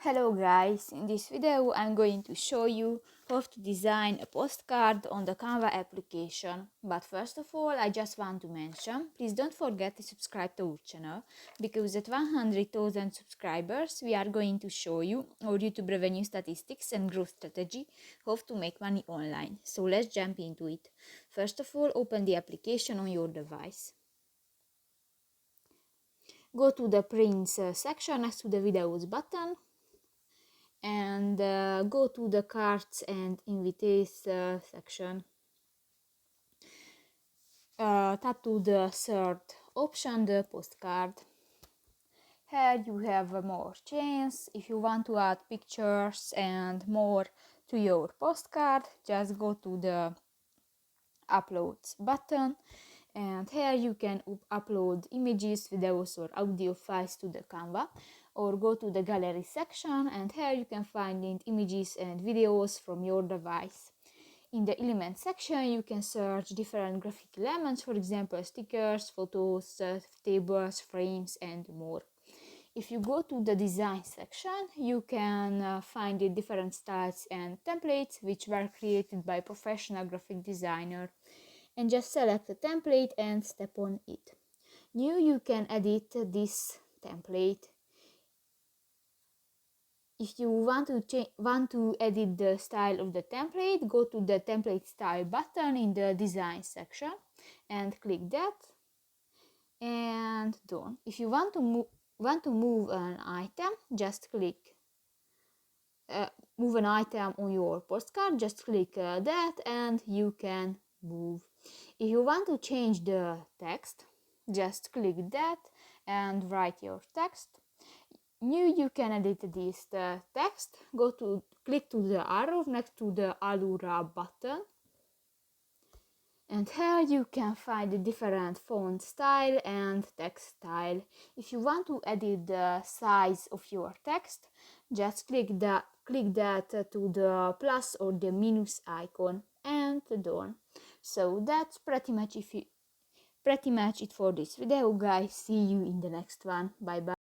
Hello guys, in this video I'm going to show you how to design a postcard on the Canva application. But first of all, I just want to mention, please don't forget to subscribe to our channel, because at 100,000 subscribers we are going to show you our YouTube revenue statistics and growth strategy, how to make money online. So let's jump into it. First of all, open the application on your device. Go to the prints section next to the videos button and go to the cards and invitations section. Tap to the third option, the postcard. Here you have more chance. If you want to add pictures and more to your postcard, just go to the uploads button, and here you can upload images, videos or audio files to the Canva, or go to the gallery section, and here you can find images and videos from your device. In the element section you can search different graphic elements, for example stickers, photos, tables, frames and more. If you go to the design section, you can find the different styles and templates which were created by professional graphic designer, and just select a template and step on it. Now you can edit this template. If you want to edit the style of the template, go to the template style button in the design section and click that, and done. If you want to move an item, just click move an item on your postcard, just click that and you can move. If you want to change the text, just click that and write your text. Now you can edit this text. Click to the arrow next to the Allura button, and here you can find the different font style and text style. If you want to edit the size of your text, just click that to the plus or the minus icon and done. So that's pretty much it for this video, guys. See you in the next one. Bye bye.